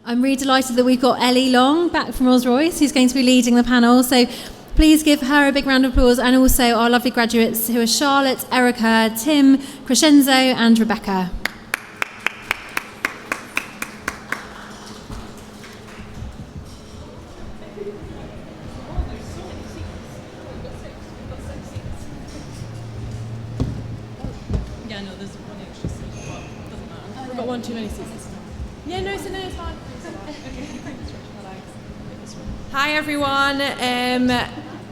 I'm really delighted that we've got Ellie Long back from Rolls-Royce, who's going to be leading the panel. So please give her a big round of applause, and also our lovely graduates who are Charlotte, Erica, Tim, Crescenzo and Rebecca. Yeah, no, there's one extra seat, but it doesn't matter. We've got one too many seats this time. Yeah, no, so no, it's fine. Hi everyone.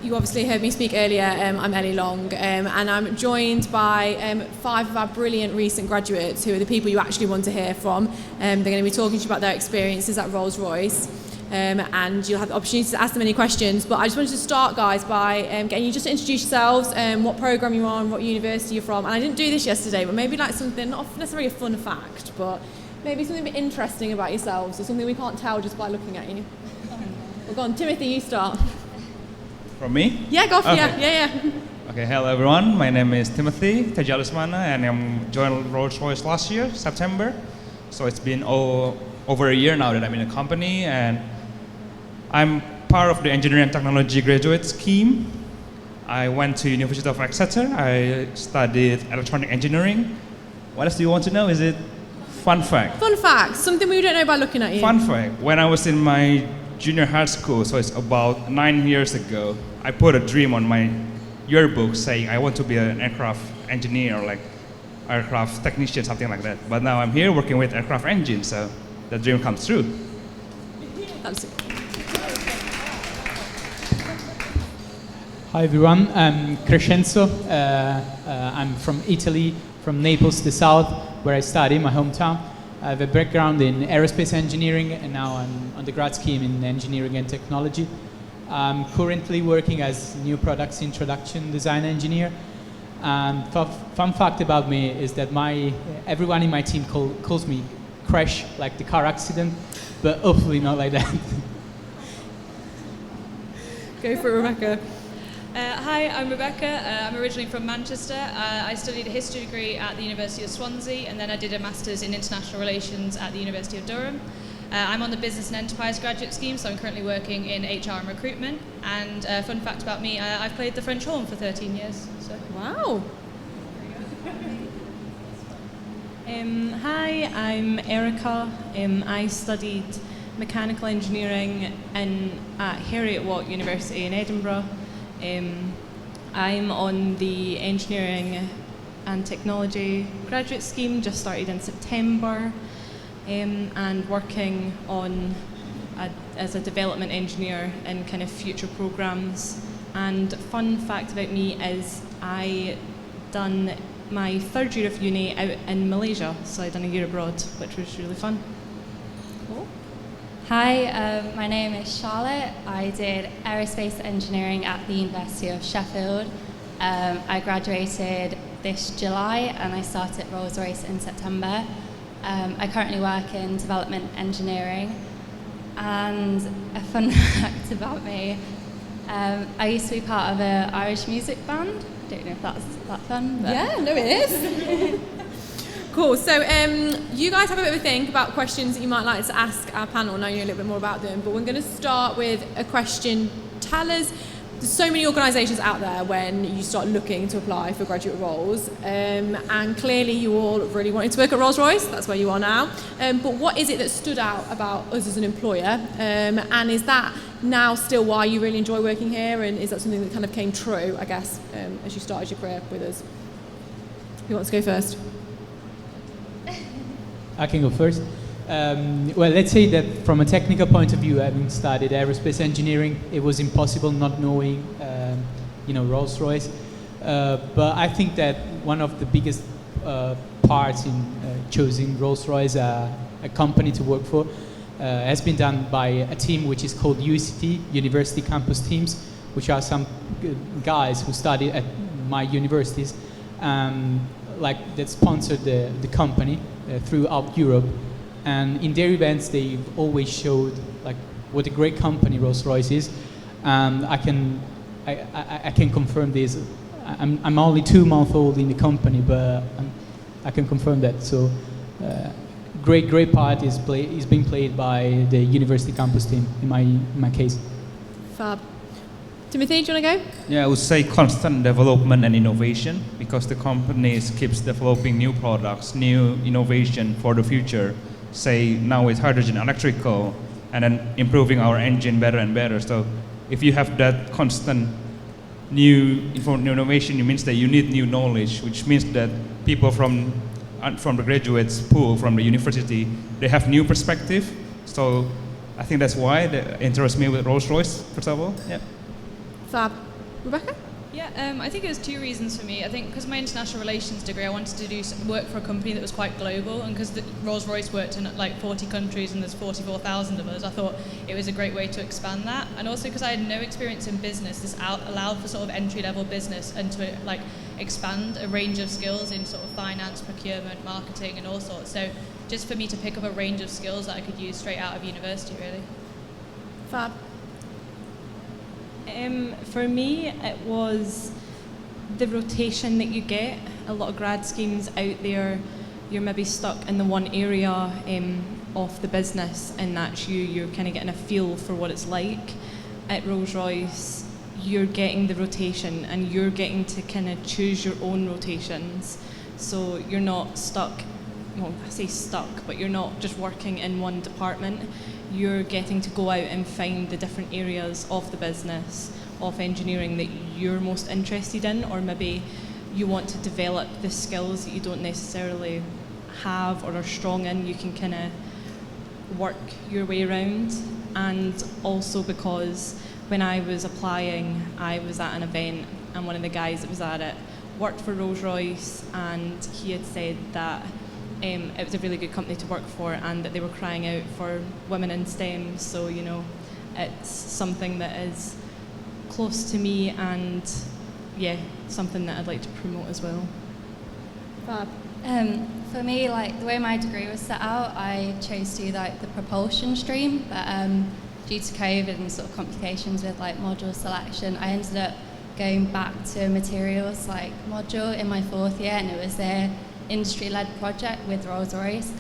You obviously heard me speak earlier. I'm Ellie Long, and I'm joined by 5 of our brilliant recent graduates who are the people you actually want to hear from. They're going to be talking to you about their experiences at Rolls-Royce, and you'll have the opportunity to ask them any questions. But I just wanted to start, guys, by getting you just to introduce yourselves, what programme you're on, what university you're from. And I didn't do this yesterday, but maybe like something, not necessarily a fun fact, but maybe something a bit interesting about yourselves, or something we can't tell just by looking at you. Well, go on, Timothy, you start. From me? Yeah, go for okay. Yeah. Okay, hello everyone. My name is Timothy Tejalismana, and I joined Rolls-Royce last year, September. So it's been over a year now that I'm in the company, and I'm part of the engineering and technology graduate scheme. I went to University of Exeter. I studied electronic engineering. What else do you want to know? Is it fun fact? Fun fact, something we don't know by looking at you. Fun fact, when I was in my junior high school, so it's about 9 years ago, I put a dream on my yearbook saying I want to be an aircraft engineer, or like aircraft technician, something like that. But now I'm here working with aircraft engines, so the dream comes true. That's it. Hi everyone, I'm Crescenzo. I'm from Italy, from Naples, the south, where I study, my hometown. I have a background in aerospace engineering, and now I'm on the grad scheme in engineering and technology. I'm currently working as new products introduction design engineer. And fun fact about me is that everyone in my team calls me Crash, like the car accident, but hopefully not like that. Go for it, Rebecca. Hi, I'm Rebecca. I'm originally from Manchester. I studied a history degree at the University of Swansea, and then I did a master's in international relations at the University of Durham. I'm on the business and enterprise graduate scheme, so I'm currently working in HR and recruitment. And fun fact about me, I've played the French horn for 13 years. So. Wow. Hi, I'm Erica. I studied mechanical engineering at Heriot-Watt University in Edinburgh. I'm on the engineering and technology graduate scheme, just started in September, and working on as a development engineer in kind of future programs. And fun fact about me is I done my 3rd year of uni out in Malaysia, so I done a year abroad, which was really fun. Cool. Hi, my name is Charlotte. I did aerospace engineering at the University of Sheffield. I graduated this July, and I started Rolls-Royce in September. I currently work in development engineering. And a fun fact about me, I used to be part of an Irish music band. Don't know if that's that fun. But Yeah, no, it is. Cool. So you guys have a bit of a think about questions that you might like to ask our panel, knowing a little bit more about them. But we're going to start with a question. Tell us, there's so many organisations out there when you start looking to apply for graduate roles, and clearly you all really wanted to work at Rolls-Royce. That's where you are now. But what is it that stood out about us as an employer? And is that now still why you really enjoy working here? And is that something that kind of came true, I guess, as you started your career with us? Who wants to go first? I can go first. Well, let's say that from a technical point of view, having studied aerospace engineering, it was impossible not knowing, Rolls-Royce. But I think that one of the biggest parts in choosing Rolls-Royce a company to work for has been done by a team which is called UCT, University Campus Teams, which are some guys who study at my universities, that sponsored the company throughout Europe. And in their events, they've always showed what a great company Rolls-Royce is. And I can confirm this. I'm only 2 months old in the company, but I can confirm that. So great part is being played by the university campus team in my case. Fab. Timothy, do you want to go? Yeah, I would say constant development and innovation, because the companies keeps developing new products, new innovation for the future. Say now with hydrogen electrical, and then improving our engine better and better. So if you have that constant new innovation, it means that you need new knowledge, which means that people from the graduates pool from the university, they have new perspective. So I think that's why that interests me with Rolls-Royce, for example. Yeah. Fab. Rebecca? Yeah, I think it was two reasons for me. I think because of my international relations degree, I wanted to do work for a company that was quite global, and because Rolls-Royce worked in like 40 countries and there's 44,000 of us, I thought it was a great way to expand that. And also because I had no experience in business, this allowed for sort of entry-level business and to like expand a range of skills in sort of finance, procurement, marketing, and all sorts. So just for me to pick up a range of skills that I could use straight out of university, really. Fab. For me, it was the rotation that you get. A lot of grad schemes out there, you're maybe stuck in the one area of the business, and that's you're kind of getting a feel for what it's like. At Rolls-Royce, you're getting the rotation, and you're getting to kind of choose your own rotations. So you're not stuck, well, I say stuck, but you're not just working in one department. You're getting to go out and find the different areas of the business, of engineering that you're most interested in, or maybe you want to develop the skills that you don't necessarily have or are strong in. You can kind of work your way around. And also because when I was applying, I was at an event, and one of the guys that was at it worked for Rolls-Royce, and he had said that it was a really good company to work for, and that they were crying out for women in STEM. So, you know, it's something that is close to me, and yeah, something that I'd like to promote as well. Fab. For me, like the way my degree was set out, I chose to do like the propulsion stream, but due to COVID and sort of complications with like module selection, I ended up going back to materials like module in my fourth year, and it was their industry-led project with Rolls-Royce,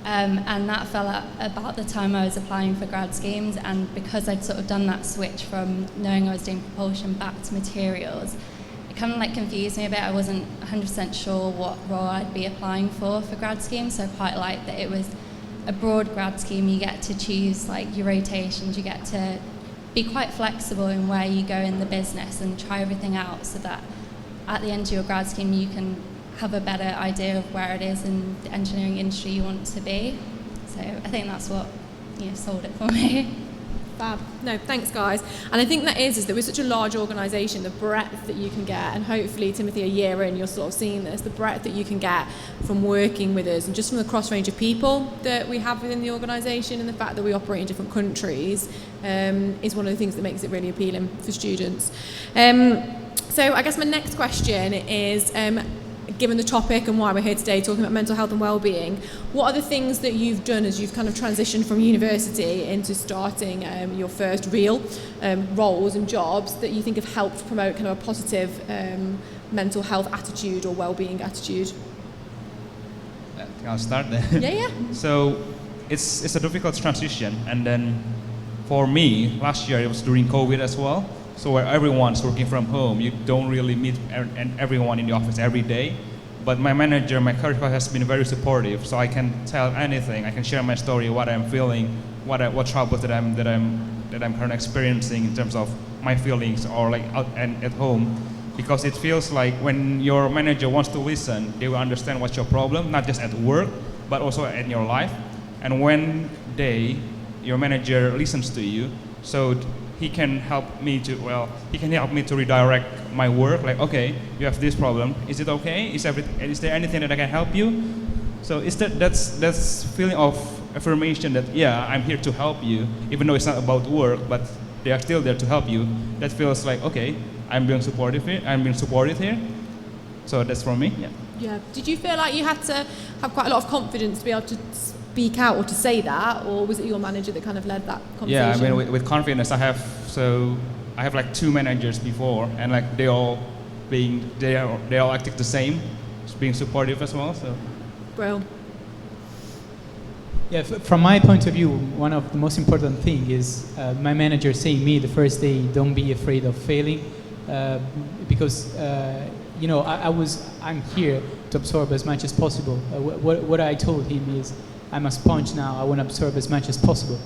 and that fell at about the time I was applying for grad schemes. And because I'd sort of done that switch from knowing I was doing propulsion back to materials, it kind of like confused me a bit. I wasn't 100% sure what role I'd be applying for grad schemes, so I quite liked that it was a broad grad scheme. You get to choose like your rotations, you get to be quite flexible in where you go in the business and try everything out, so that at the end of your grad scheme you can have a better idea of where it is in the engineering industry you want to be. So I think that's what sold it for me. Fab. No, thanks guys. And I think that is that we're such a large organisation, the breadth that you can get, and hopefully, Timothy, a year in, you're sort of seeing this, the breadth that you can get from working with us, and just from the cross range of people that we have within the organisation, and the fact that we operate in different countries is one of the things that makes it really appealing for students. So I guess my next question is, given the topic and why we're here today talking about mental health and well-being, what are the things that you've done as you've kind of transitioned from university into starting your first real roles and jobs that you think have helped promote kind of a positive mental health attitude or well-being attitude? I think I'll start there. Yeah. So it's a difficult transition, and then for me, last year it was during COVID as well. So where everyone's working from home, you don't really meet everyone in the office every day. But my manager, my career coach has been very supportive, so I can tell anything. I can share my story, what I'm feeling, what troubles that I'm currently experiencing in terms of my feelings, or like out and at home, because it feels like when your manager wants to listen, they will understand what's your problem, not just at work, but also in your life. And when your manager listens to you, so he can help me to redirect my work. Like, okay, you have this problem. Is it okay? Is there anything that I can help you? So that's feeling of affirmation that I'm here to help you, even though it's not about work, but they are still there to help you. That feels like, okay, I'm being supportive here. So that's from me. Yeah. Did you feel like you had to have quite a lot of confidence to be able to speak out or to say that, or was it your manager that kind of led that conversation? Yeah, I mean, with confidence, I have like 2 managers before, and like they all acting the same, just being supportive as well. So. Bro. Yeah, from my point of view, one of the most important thing is my manager saying me the first day, don't be afraid of failing, because I'm here to absorb as much as possible. What I told him is, I'm a sponge now. I want to absorb as much as possible.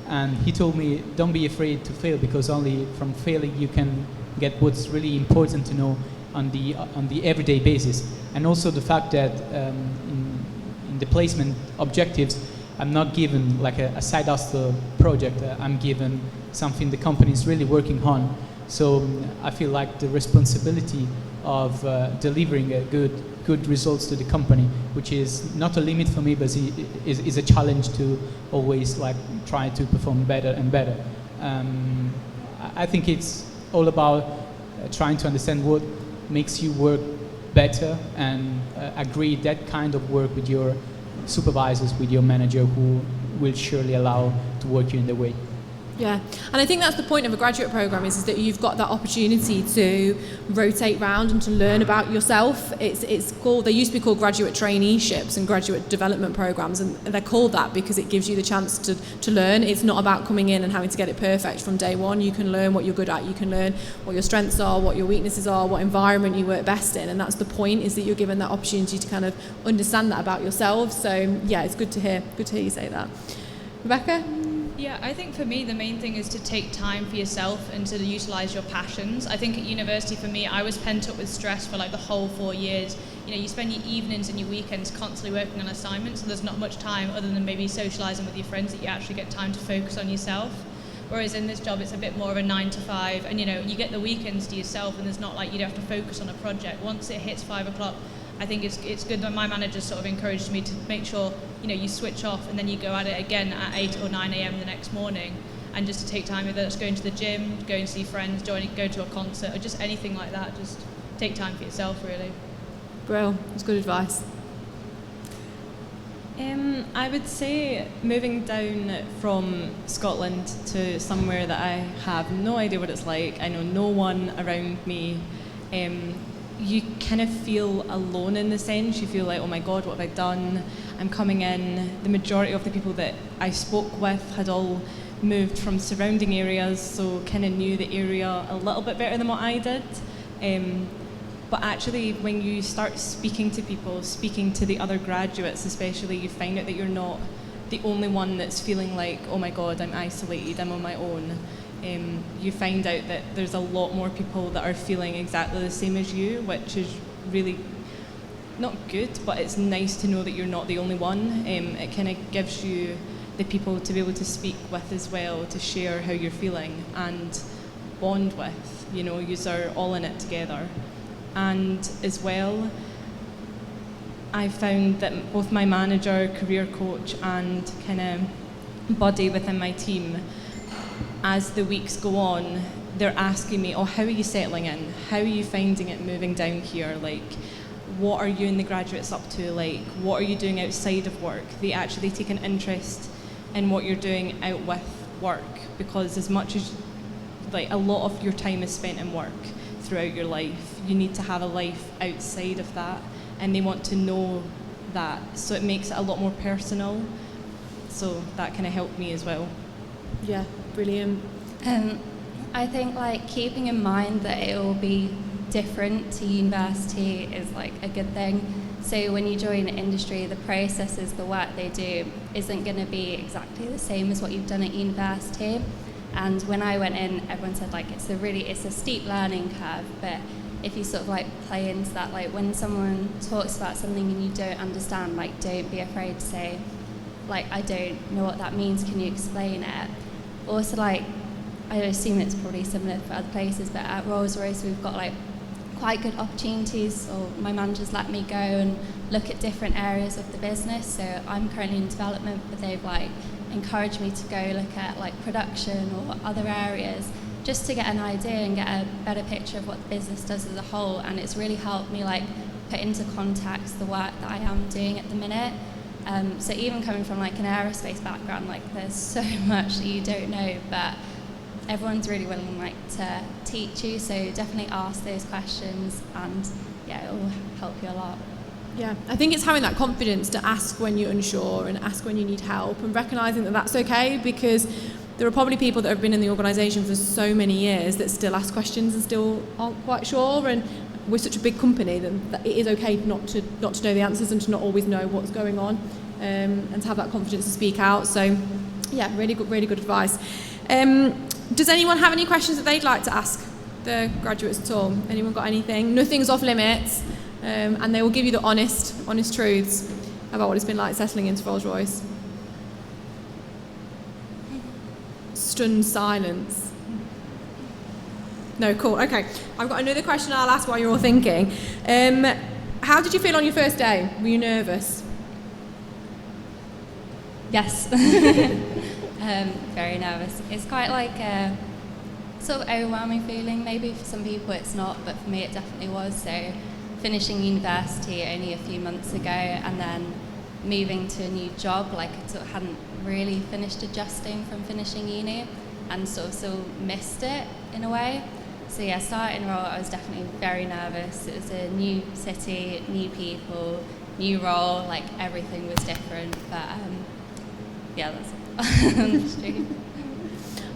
And he told me, don't be afraid to fail, because only from failing you can get what's really important to know on the everyday basis. And also the fact that in the placement objectives, I'm not given like a side hustle project. I'm given something the company is really working on. So I feel like the responsibility of delivering good results to the company, which is not a limit for me, but is a challenge to always like try to perform better and better. I think it's all about trying to understand what makes you work better and agree that kind of work with your supervisors, with your manager, who will surely allow to work you in the way. Yeah, and I think that's the point of a graduate programme is that you've got that opportunity to rotate round and to learn about yourself. It's called, they used to be called graduate traineeships and graduate development programmes, and they're called that because it gives you the chance to learn. It's not about coming in and having to get it perfect from day one. You can learn what you're good at, you can learn what your strengths are, what your weaknesses are, what environment you work best in, and that's the point, is that you're given that opportunity to kind of understand that about yourself. So yeah, it's good to hear you say that. Rebecca? Yeah, I think for me the main thing is to take time for yourself and to utilise your passions. I think at university for me, I was pent up with stress for like the whole 4 years. You know, you spend your evenings and your weekends constantly working on assignments, and there's not much time other than maybe socialising with your friends that you actually get time to focus on yourself. Whereas in this job, it's a bit more of a 9 to 5, and you know, you get the weekends to yourself, and there's not like you have to focus on a project. Once it hits 5 o'clock, I think it's good that my manager sort of encouraged me to make sure, you know, you switch off and then you go at it again at 8 or 9 a.m. the next morning, and just to take time, whether it's going to the gym, going to see friends, go to a concert, or just anything like that. Just take time for yourself, really. Brill, that's good advice. I would say moving down from Scotland to somewhere that I have no idea what it's like, I know no one around me, you kind of feel alone in the sense. You feel like, oh my God, what have I done? I'm coming in. The majority of the people that I spoke with had all moved from surrounding areas, so kind of knew the area a little bit better than what I did. But actually, when you start speaking to people, speaking to the other graduates especially, you find out that you're not the only one that's feeling like, oh my God, I'm isolated, I'm on my own. You find out that there's a lot more people that are feeling exactly the same as you, which is really not good, but it's nice to know that you're not the only one. It kind of gives you the people to be able to speak with as well, to share how you're feeling and bond with. You know, you are all in it together. And as well, I found that both my manager, career coach, and kind of buddy within my team, as the weeks go on, they're asking me, oh, how are you settling in? How are you finding it moving down here? Like, what are you and the graduates up to? Like, what are you doing outside of work? They actually take an interest in what you're doing out with work, because as much as, like, a lot of your time is spent in work throughout your life, you need to have a life outside of that, and they want to know that. So it makes it a lot more personal. So that kind of helped me as well. Yeah, brilliant. I think like keeping in mind that it will be different to university is like a good thing. So when you join industry, the processes, the work they do isn't going to be exactly the same as what you've done at university. And when I went in, everyone said like it's a steep learning curve, but if you sort of like play into that, like when someone talks about something and you don't understand, like don't be afraid to say, like, I don't know what that means, can you explain it? Also, like, I assume it's probably similar for other places, but at Rolls-Royce we've got like quite good opportunities, or my managers let me go and look at different areas of the business. So I'm currently in development, but they've like encouraged me to go look at like production or other areas, just to get an idea and get a better picture of what the business does as a whole. And it's really helped me like put into context the work that I am doing at the minute. So even coming from like an aerospace background, like there's so much that you don't know, but everyone's really willing like to teach you. So definitely ask those questions, and yeah, it will help you a lot. Yeah, I think it's having that confidence to ask when you're unsure and ask when you need help, and recognising that that's okay, because there are probably people that have been in the organisation for so many years that still ask questions and still aren't quite sure, and we're such a big company that it is okay not to know the answers and to not always know what's going on, and to have that confidence to speak out. So yeah, really good advice. Does anyone have any questions that they'd like to ask the graduates at all? Anyone got anything? Nothing's off limits, and they will give you the honest truths about what it's been like settling into Rolls-Royce. Stunned silence. No, cool. Okay, I've got another question I'll ask while you're all thinking. How did you feel on your first day? Were you nervous? Yes. Very nervous. It's quite like a sort of overwhelming feeling. Maybe for some people it's not, but for me it definitely was. So finishing university only a few months ago and then moving to a new job, like I sort of hadn't really finished adjusting from finishing uni and sort of still missed it in a way. So yeah, starting role, I was definitely very nervous. It was a new city, new people, new role, like everything was different. But yeah, that's true.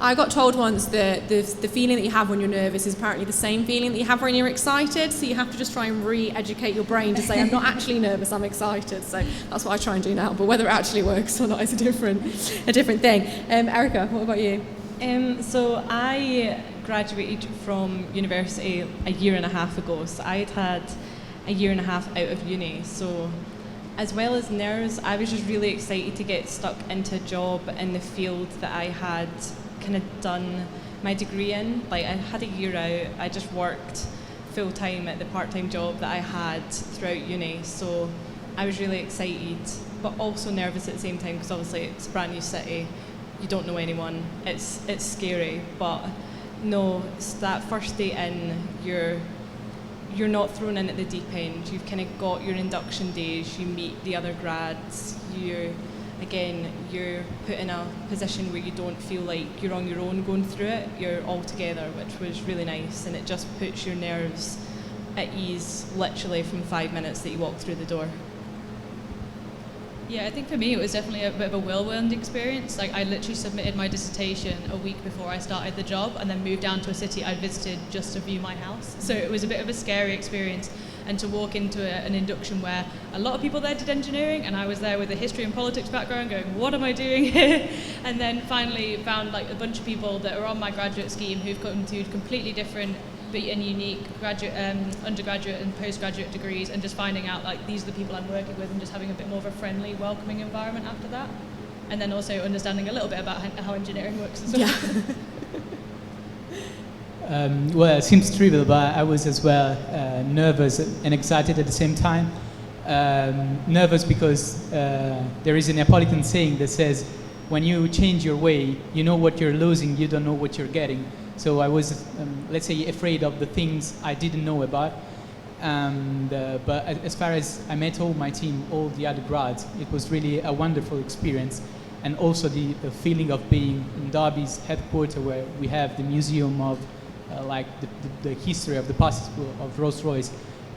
I got told once that the feeling that you have when you're nervous is apparently the same feeling that you have when you're excited, so you have to just try and re-educate your brain to say, I'm not actually nervous, I'm excited. So that's what I try and do now, but whether it actually works or not is a different thing. Erica, what about you? So I graduated from university a year and a half ago, so I'd had a year and a half out of uni. So as well as nerves, I was just really excited to get stuck into a job in the field that I had kind of done my degree in. Like I had a year out, I just worked full time at the part-time job that I had throughout uni, so I was really excited but also nervous at the same time, because obviously it's a brand new city, you don't know anyone, it's scary. But no, it's that first day in, you're not thrown in at the deep end. You've kind of got your induction days, you meet the other grads, you're put in a position where you don't feel like you're on your own going through it, you're all together, which was really nice, and it just puts your nerves at ease literally from 5 minutes that you walk through the door. Yeah, I think for me it was definitely a bit of a whirlwind experience. Like I literally submitted my dissertation a week before I started the job and then moved down to a city I'd visited just to view my house. So it was a bit of a scary experience, and to walk into an induction where a lot of people there did engineering and I was there with a history and politics background going, what am I doing here? And then finally found like a bunch of people that are on my graduate scheme who've come to completely different and unique graduate, undergraduate and postgraduate degrees, and just finding out like these are the people I'm working with and just having a bit more of a friendly, welcoming environment after that. And then also understanding a little bit about how engineering works as well. Yeah. Well, it seems trivial, but I was as well nervous and excited at the same time. Nervous because there is a Neapolitan saying that says, when you change your way, you know what you're losing, you don't know what you're getting. So I was, let's say, afraid of the things I didn't know about. But as far as I met all my team, all the other grads, it was really a wonderful experience. And also the feeling of being in Derby's headquarters, where we have the museum of the history of the past of Rolls-Royce.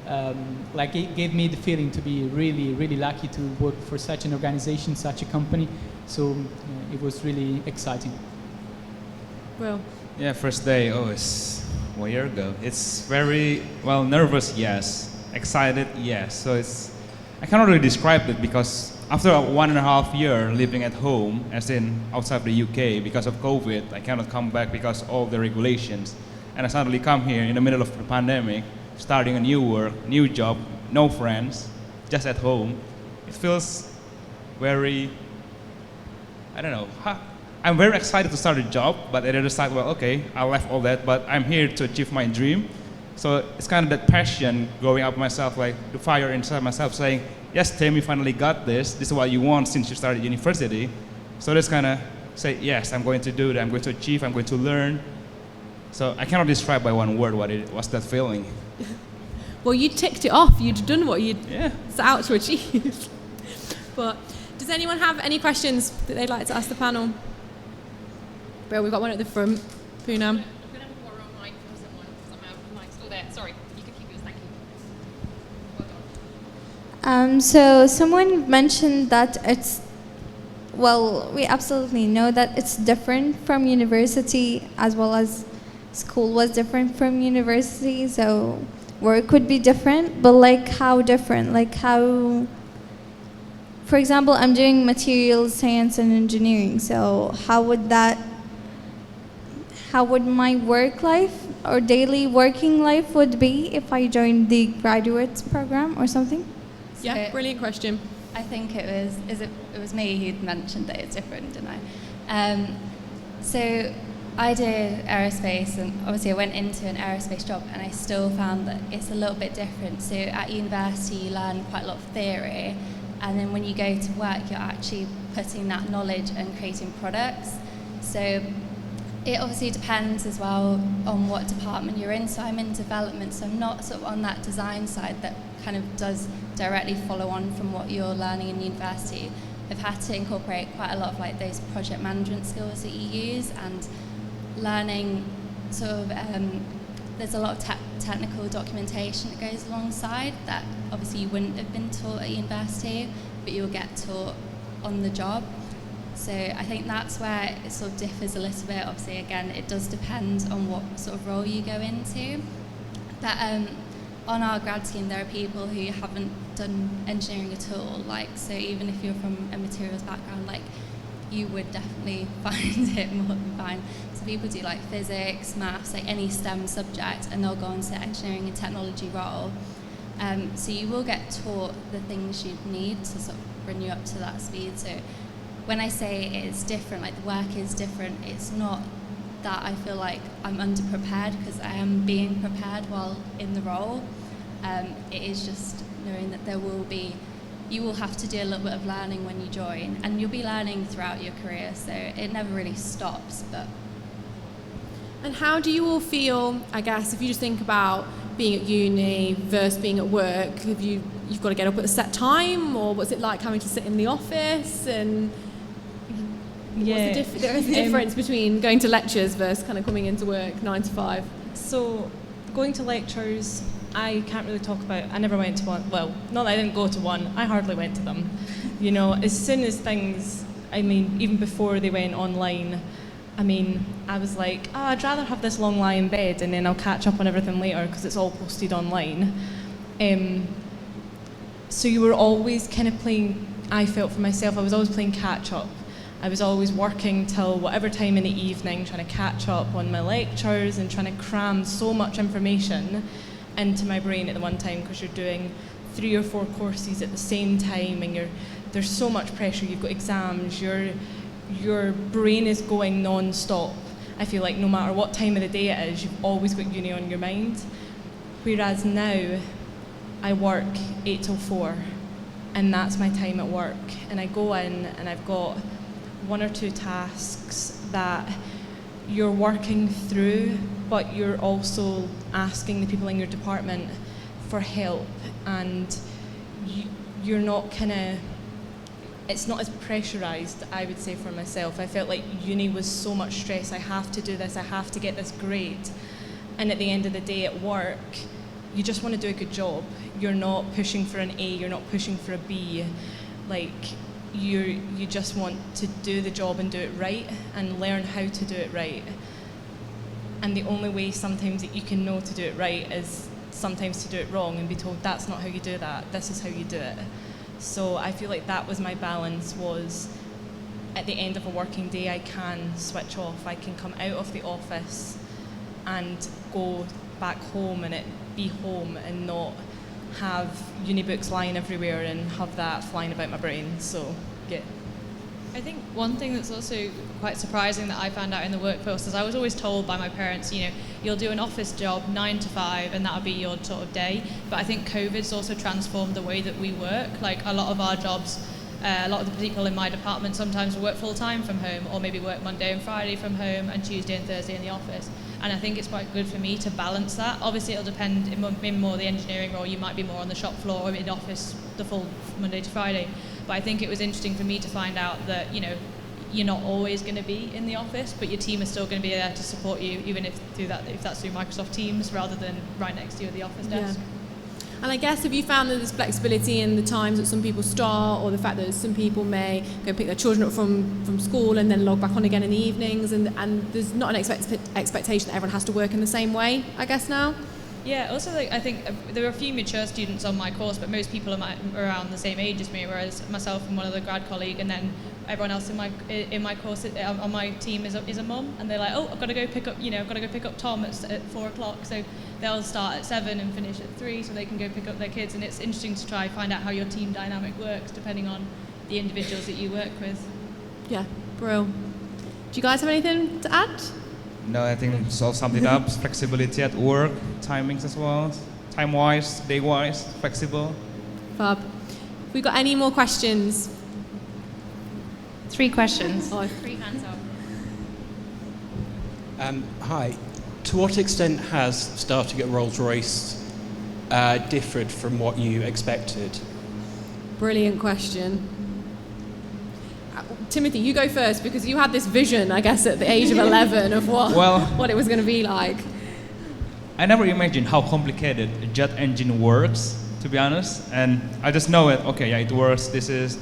It gave me the feeling to be really, really lucky to work for such an organization, such a company. So it was really exciting. Well. Yeah, first day, it's 1 year ago. It's very, nervous, yes. Excited, yes. So I cannot really describe it, because after 1.5 years living at home, as in outside the UK, because of COVID, I cannot come back because of all the regulations. And I suddenly come here in the middle of the pandemic, starting a new work, new job, no friends, just at home. It feels very, I'm very excited to start a job, but at the other side, I left all that, but I'm here to achieve my dream. So it's kind of that passion growing up myself, like the fire inside myself saying, yes, Tim, you finally got this. This is what you want since you started university. So that's kind of say, yes, I'm going to do that. I'm going to achieve, I'm going to learn. So I cannot describe by one word what's that feeling. Well, you ticked it off. You'd done what you'd set out to achieve. But does anyone have any questions that they'd like to ask the panel? Bill, we've got one at the front. Poonam. I'm going to borrow a mic from someone because I'm out of mic. Oh, there. Sorry. You can keep yours. Thank you. Well So someone mentioned that we absolutely know that it's different from university, as well as school was different from university, so work would be different, but like how different? Like how, for example, I'm doing materials science and engineering, so how would my work life or daily working life would be if I joined the graduate program or something? Yeah, brilliant question. I think it was me who'd mentioned that it's different, didn't I? So I did aerospace, and obviously I went into an aerospace job, and I still found that it's a little bit different. So at university you learn quite a lot of theory, and then when you go to work you're actually putting that knowledge and creating products. So it obviously depends as well on what department you're in. So I'm in development, so I'm not sort of on that design side that kind of does directly follow on from what you're learning in university. I've had to incorporate quite a lot of like those project management skills that you use, and learning sort of there's a lot of technical documentation that goes alongside that obviously you wouldn't have been taught at university, but you'll get taught on the job. So I think that's where it sort of differs a little bit. Obviously, again, it does depend on what sort of role you go into. But on our grad scheme, there are people who haven't done engineering at all. Like, so even if you're from a materials background, like, you would definitely find it more than fine. So people do like physics, maths, like any STEM subject, and they'll go into engineering and technology role. So you will get taught the things you need to sort of bring you up to that speed. So when I say it's different, like the work is different, it's not that I feel like I'm underprepared, because I am being prepared while in the role. It is just knowing that you will have to do a little bit of learning when you join, and you'll be learning throughout your career, so it never really stops. And how do you all feel, I guess, if you just think about being at uni versus being at work, you've got to get up at a set time, or what's it like having to sit in the office, and yeah, there is a difference between going to lectures versus kind of coming into work 9 to 5? So going to lectures, I can't really talk about. I never went to one. Well, not that I didn't go to one, I hardly went to them. You know, as soon as things, I mean, even before they went online, I mean, I was like, I'd rather have this long lie in bed and then I'll catch up on everything later because it's all posted online. So you were always kind of playing, I felt for myself, I was always playing catch up. I was always working till whatever time in the evening, trying to catch up on my lectures and trying to cram so much information into my brain at the one time, because you're doing 3 or 4 courses at the same time, and there's so much pressure. You've got exams, your brain is going non-stop. I feel like no matter what time of the day it is, you've always got uni on your mind. Whereas now, I work 8 till 4, and that's my time at work. And I go in and I've got 1 or 2 tasks that you're working through, but you're also asking the people in your department for help, and you're not it's not as pressurized, I would say, for myself. I felt like uni was so much stress. I have to do this, I have to get this grade. And at the end of the day at work, you just want to do a good job. You're not pushing for an A, you're not pushing for a B. Like, you just want to do the job and do it right and learn how to do it right. And the only way sometimes that you can know to do it right is sometimes to do it wrong and be told that's not how you do that, this is how you do it. So I feel like that was my balance, was at the end of a working day I can switch off, I can come out of the office and go back home and it be home, and not have uni books lying everywhere and have that flying about my brain. So yeah. I think one thing that's also quite surprising that I found out in the workforce is I was always told by my parents, you know, you'll do an office job 9 to 5 and that'll be your sort of day. But I think COVID's also transformed the way that we work. Like, a lot of our jobs, a lot of the people in my department sometimes work full time from home, or maybe work Monday and Friday from home and Tuesday and Thursday in the office. And I think it's quite good for me to balance that. Obviously it'll depend, in more the engineering role, you might be more on the shop floor or in office the full Monday to Friday. But I think it was interesting for me to find out that, you know, you're not always going to be in the office, but your team is still going to be there to support you, even if that's through Microsoft Teams rather than right next to you at the office desk. Yeah. And I guess, have you found that there's flexibility in the times that some people start, or the fact that some people may go pick their children up from school and then log back on again in the evenings, and there's not an expectation that everyone has to work in the same way, I guess, now? Yeah, also I think there are a few mature students on my course, but most people are around the same age as me, whereas myself and one other grad colleague, and then everyone else in my course on my team is a mum, and they're like, oh, I've got to go pick up Tom at 4 o'clock, so they'll start at 7 and finish at 3, so they can go pick up their kids, and it's interesting to try find out how your team dynamic works depending on the individuals that you work with. Yeah, bro. Do you guys have anything to add? No, I think it's all summed it up. Flexibility at work, timings as well, time-wise, day-wise, flexible. Fab. Have we got any more questions? 3 questions. Oh, 3 hands up. Hi. To what extent has starting at Rolls-Royce differed from what you expected? brilliant question. Timothy, you go first, because you had this vision, I guess, at the age of 11 of what it was going to be like. I never imagined how complicated a jet engine works, to be honest. And I just know it, okay, yeah, it works. This is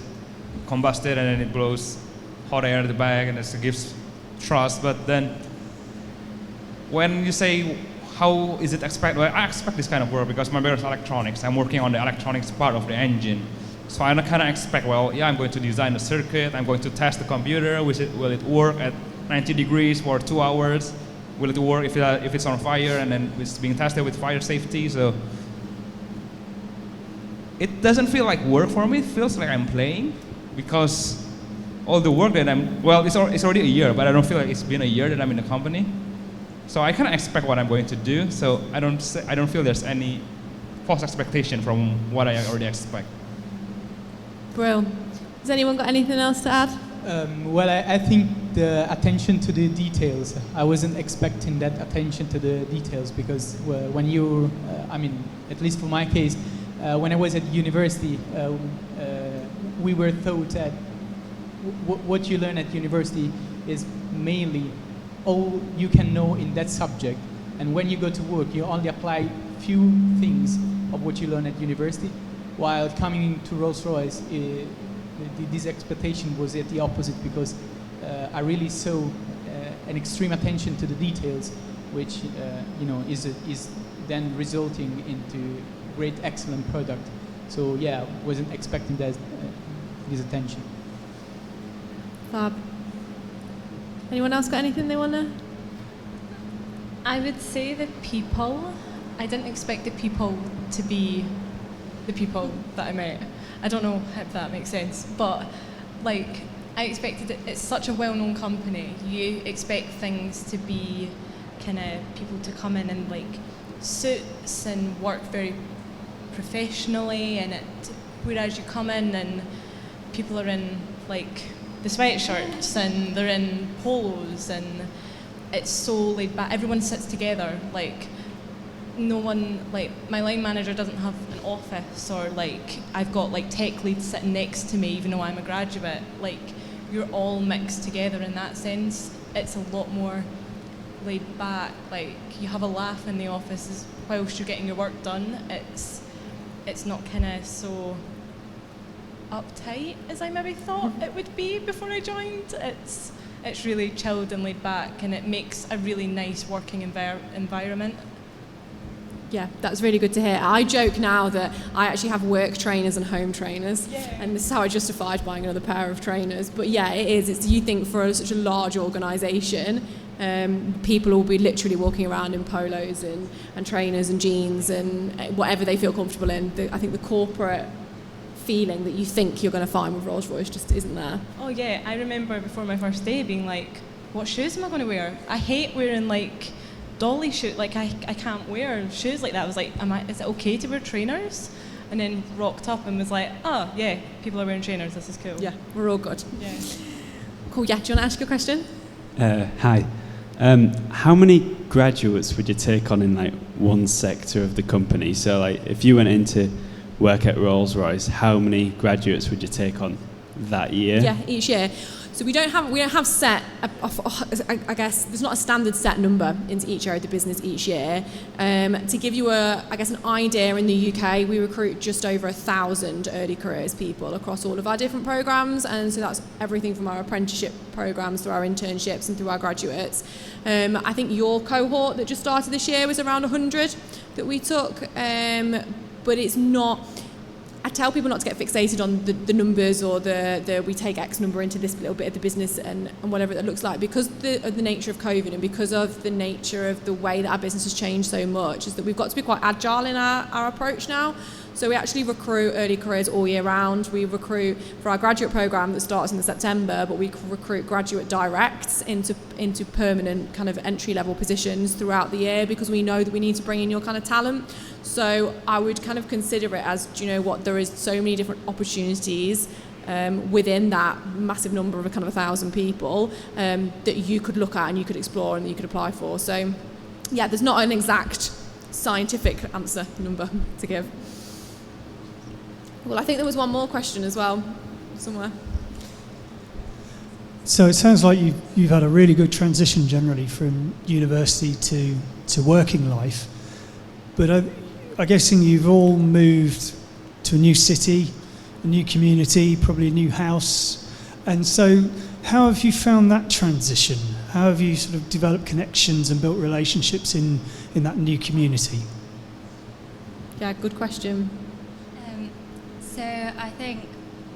combusted and then it blows hot air in the back and it gives thrust. But then when you say, how is it expected? Well, I expect this kind of work because my background is electronics. I'm working on the electronics part of the engine. So I kind of expect, well, yeah, I'm going to design a circuit. I'm going to test the computer. Will it work at 90 degrees for 2 hours? Will it work if it's on fire and then it's being tested with fire safety? So it doesn't feel like work for me. It feels like I'm playing because all the work that it's already a year, but I don't feel like it's been a year that I'm in the company. So I kind of expect what I'm going to do. So I don't feel there's any false expectation from what I already expect. Brill. Has anyone got anything else to add? I think the attention to the details. I wasn't expecting that attention to the details because when you, at least for my case, when I was at university, we were taught that what you learn at university is mainly all you can know in that subject. And when you go to work, you only apply few things of what you learn at university. While coming to Rolls-Royce, this expectation was at the opposite because I really saw an extreme attention to the details, which is then resulting into great, excellent product. So yeah, wasn't expecting that this attention. Fab. Anyone else got anything they want to? I would say the people. I didn't expect the people to be the people that I met. I don't know if that makes sense, but I expected it's such a well-known company. You expect things to be kind of people to come in suits and work very professionally, whereas you come in and people are in the sweatshirts and they're in polos and it's so laid back. Everyone sits together. No one, my line manager doesn't have an office, or I've got tech leads sitting next to me even though I'm a graduate. You're all mixed together in that sense. It's a lot more laid back. You have a laugh in the office whilst you're getting your work done. It's not kind of so uptight as I maybe thought it would be before I joined. It's really chilled and laid back, and it makes a really nice working environment. Yeah, that's really good to hear. I joke now that I actually have work trainers and home trainers, and this is how I justified buying another pair of trainers. But yeah, it is. You think for such a large organisation, people will be literally walking around in polos and trainers and jeans and whatever they feel comfortable in. I think the corporate feeling that you think you're going to find with Rolls-Royce just isn't there. Oh yeah, I remember before my first day being what shoes am I going to wear? I hate wearing dolly shoes. I can't wear shoes like that. I was is it okay to wear trainers? And then rocked up and was oh yeah, people are wearing trainers, this is cool. Yeah, we're all good. Yeah. Cool, yeah, do you want to ask your question? Hi. How many graduates would you take on in one sector of the company? So if you went into work at Rolls-Royce, how many graduates would you take on that year? Yeah, each year. So we don't have set, I guess, there's not a standard set number into each area of the business each year. To give you an idea, in the UK, we recruit just over 1,000 early careers people across all of our different programs, and so that's everything from our apprenticeship programs through our internships and through our graduates. I think your cohort that just started this year was around 100 that we took, but it's not. I tell people not to get fixated on the numbers or the we take X number into this little bit of the business and whatever that looks like, because of the nature of COVID and because of the nature of the way that our business has changed so much, is that we've got to be quite agile in our approach now. So we actually recruit early careers all year round. We recruit for our graduate program that starts in September, but we recruit graduate directs into permanent kind of entry level positions throughout the year, because we know that we need to bring in your kind of talent. So I would kind of consider it as, do you know what, there is so many different opportunities within that massive number of kind of 1,000 people that you could look at and you could explore and that you could apply for. So yeah, there's not an exact scientific answer number to give. Well, I think there was one more question as well, somewhere. So it sounds like you've had a really good transition generally from university to working life, but I'm guessing you've all moved to a new city, a new community, probably a new house, and so how have you found that transition? How have you sort of developed connections and built relationships in that new community? Yeah, good question. So I think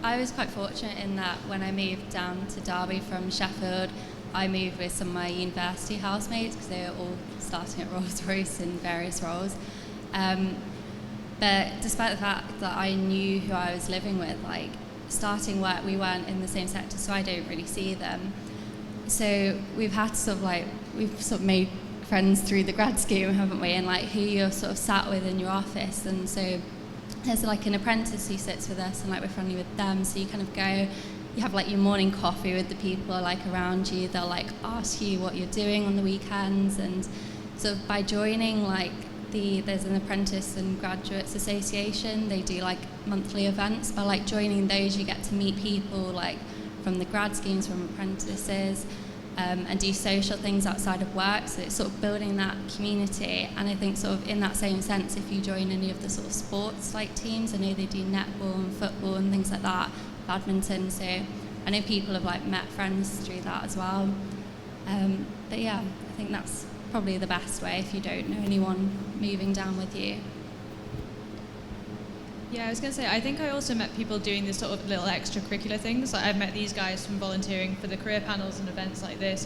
I was quite fortunate in that when I moved down to Derby from Sheffield, I moved with some of my university housemates because they were all starting at Rolls-Royce in various roles. But despite the fact that I knew who I was living with, like starting work, we weren't in the same sector, so I don't really see them. So we've had to we've sort of made friends through the grad scheme, haven't we? And like who you're sort of sat with in your office, and so there's like an apprentice who sits with us and like we're friendly with them, so you kind of go, you have like your morning coffee with the people like around you, they'll like ask you what you're doing on the weekends, and sort of by joining like there's an apprentice and graduates association, they do like monthly events. By like joining those you get to meet people like from the grad schemes, from apprentices, and do social things outside of work, so it's sort of building that community. And I think sort of in that same sense, if you join any of the sort of sports like teams, I know they do netball and football and things like that, badminton, so I know people have like met friends through that as well. But yeah, I think that's probably the best way if you don't know anyone moving down with you. Yeah, I was going to say, I think I also met people doing this sort of little extracurricular things. Like I've met these guys from volunteering for the career panels and events like this.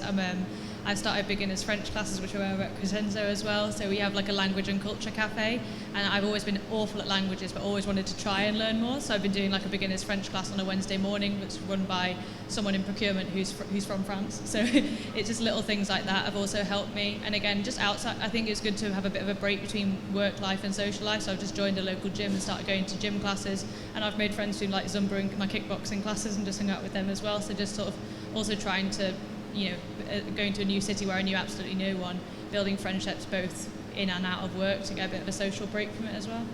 I've started beginners French classes, which are at Crescenzo as well. So we have like a language and culture cafe. And I've always been awful at languages, but always wanted to try and learn more. So I've been doing like a beginners French class on a Wednesday morning, which is run by someone in procurement who's from France. So it's just little things like that have also helped me. And again, just outside, I think it's good to have a bit of a break between work life and social life. So I've just joined a local gym and started going to gym classes. And I've made friends doing like Zumba and my kickboxing classes and just hung out with them as well. So just sort of also trying to, going to a new city where I knew absolutely no one, building friendships both in and out of work to get a bit of a social break from it as well.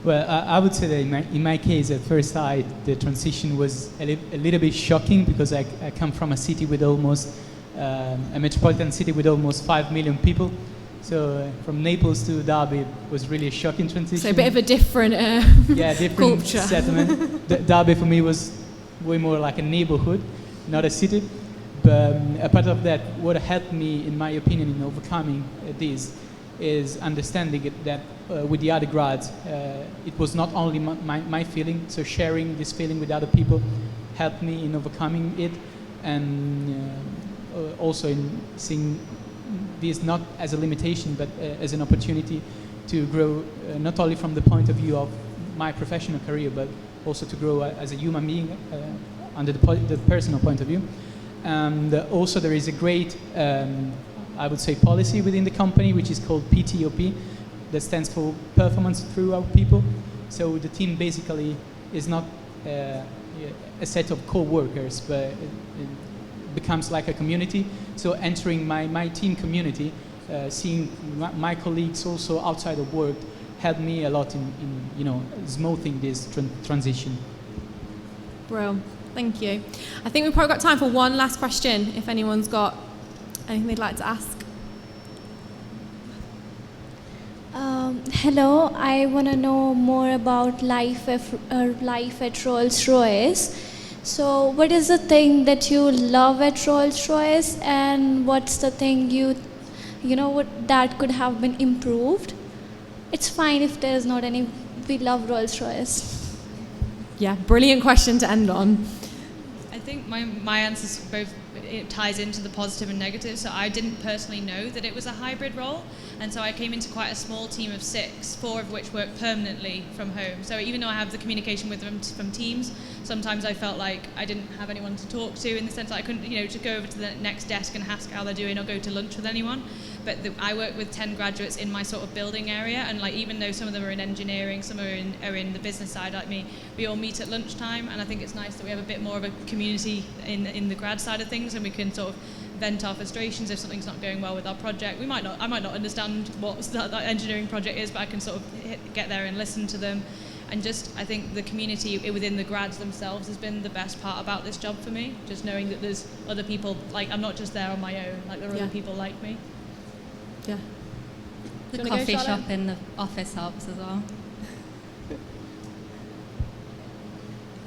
Well, I would say that in my case, at first sight, the transition was a little bit shocking because I come from a city with almost, a metropolitan city with almost 5 million people. So from Naples to Derby was really a shocking transition. So a bit of a different, different culture. Settlement. Derby for me was way more like a neighborhood, not a city. But apart of that, what helped me, in my opinion, in overcoming this is understanding that with the other grads, it was not only my feeling, so sharing this feeling with other people helped me in overcoming it, and also in seeing this not as a limitation, but as an opportunity to grow, not only from the point of view of my professional career, but also to grow as a human being under the personal point of view. And also there is a great, I would say, policy within the company, which is called PTOP, that stands for Performance Throughout People. So the team basically is not a set of co-workers, but it becomes like a community. So entering my team community, seeing my colleagues also outside of work, helped me a lot in smoothing this transition. Bro, Thank you. I think we've probably got time for one last question, if anyone's got anything they'd like to ask. Hello, I want to know more about life at Rolls-Royce. So what is the thing that you love at Rolls-Royce, and what's the thing you know what that could have been improved? It's fine if there's not any. We love Rolls-Royce. Yeah, brilliant question to end on. I think my answer's both, it ties into the positive and negative. So I didn't personally know that it was a hybrid role, and so I came into quite a small team of 6, 4 of which work permanently from home. So even though I have the communication with them from Teams, sometimes I felt like I didn't have anyone to talk to, in the sense that I couldn't, to go over to the next desk and ask how they're doing or go to lunch with anyone. But I work with 10 graduates in my sort of building area, and like even though some of them are in engineering, some are in the business side like me, we all meet at lunchtime, and I think it's nice that we have a bit more of a community in the grad side of things, and we can sort of vent our frustrations if something's not going well with our project. I might not understand what that engineering project is, but I can sort of get there and listen to them. And just, I think the community within the grads themselves has been the best part about this job for me. Just knowing that there's other people, like I'm not just there on my own, like there are other people like me. Yeah. The coffee shop in the office helps as well.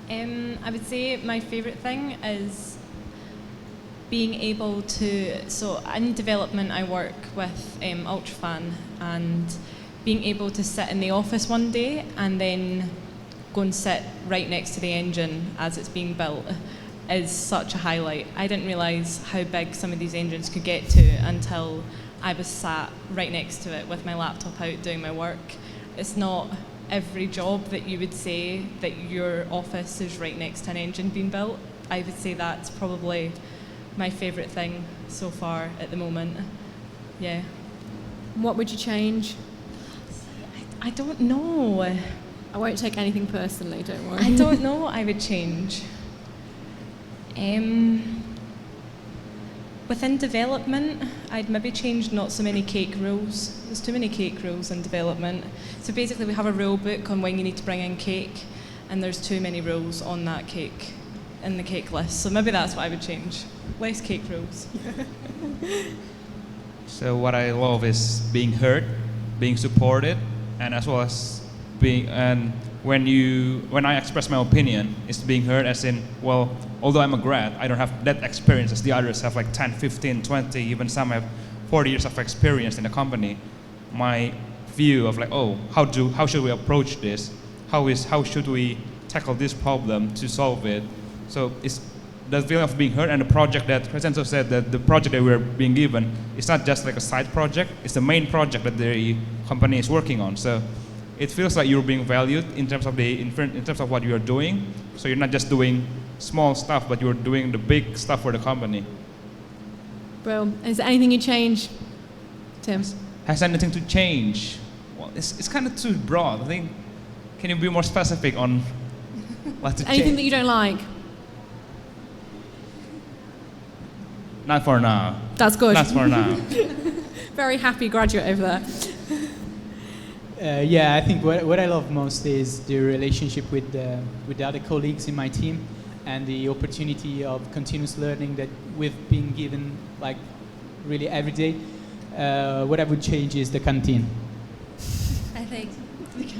I would say my favourite thing is being able to, so in development I work with Ultrafan, and being able to sit in the office one day and then go and sit right next to the engine as it's being built is such a highlight. I didn't realise how big some of these engines could get to until I was sat right next to it with my laptop out doing my work. It's not every job that you would say that your office is right next to an engine being built. I would say that's probably my favourite thing so far at the moment. Yeah. What would you change? I don't know. I won't take anything personally, don't worry. I don't know what I would change. Within development, I'd maybe change not so many cake rules. There's too many cake rules in development. So basically we have a rule book on when you need to bring in cake, and there's too many rules on that cake, in the cake list. So maybe that's what I would change. Less cake rules. So what I love is being heard, being supported, and as well as being, and when I express my opinion, it's being heard as in, well, although I'm a grad, I don't have that experience as the others have like 10, 15, 20, even some have 40 years of experience in the company. My view of like, oh, how should we approach this? How should we tackle this problem to solve it? So it's the feeling of being heard, and the project that Crescenzo said, that the project that we're being given, it's not just like a side project, it's the main project that the company is working on. So it feels like you're being valued in terms of what you're doing. So you're not just doing small stuff, but you're doing the big stuff for the company. Bro, is there anything you change, Tim? Has anything to change? Well, it's kind of too broad. I think, can you be more specific on what to change? Anything that you don't like? Not for now. That's good. Not for now. Very happy graduate over there. Yeah, I think what I love most is the relationship with the other colleagues in my team, and the opportunity of continuous learning that we've been given like really every day. What I would change is the canteen. I think.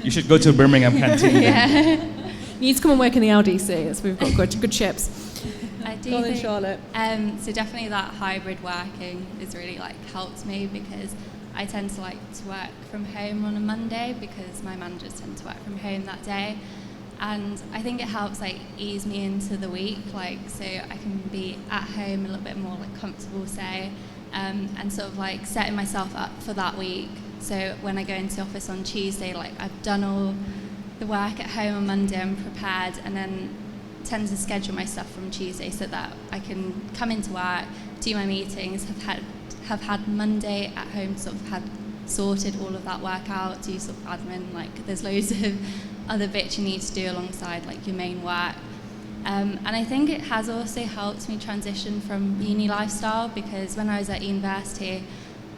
You should go to Birmingham canteen. Yeah. You need to come and work in the LDC, so we've got good chips. I do Go on then, think, Charlotte. so definitely that hybrid working is really like helped me, because I tend to like to work from home on a Monday because my managers tend to work from home that day, and I think it helps like ease me into the week, like so I can be at home a little bit more like comfortable, say, and sort of like setting myself up for that week. So when I go into the office on Tuesday, like I've done all the work at home on Monday, I'm prepared, and then tend to schedule my stuff from Tuesday so that I can come into work, do my meetings, have had Monday at home, sort of had sorted all of that work out, do sort of admin, like there's loads of other bits you need to do alongside like your main work. And I think it has also helped me transition from uni lifestyle, because when I was at university,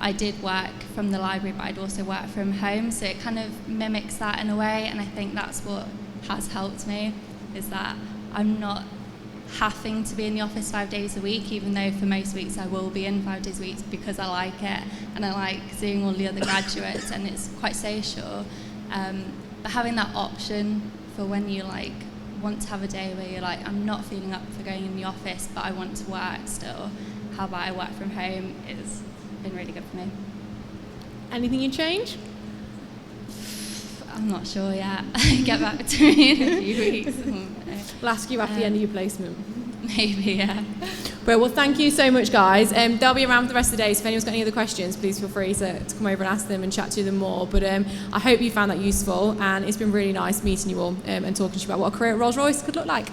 I did work from the library, but I'd also work from home, so it kind of mimics that in a way, and I think that's what has helped me, is that I'm not having to be in the office 5 days a week, even though for most weeks I will be in 5 days a week because I like it and I like seeing all the other graduates and it's quite social. But having that option for when you like want to have a day where you're like, I'm not feeling up for going in the office, but I want to work still. How about I work from home? It's been really good for me. Anything you change? I'm not sure yet. Get back to me in a few weeks. We'll ask you after the end of your placement. Maybe, yeah. But well, thank you so much, guys. They'll be around for the rest of the day, so if anyone's got any other questions, please feel free to come over and ask them and chat to them more. But I hope you found that useful, and it's been really nice meeting you all and talking to you about what a career at Rolls-Royce could look like.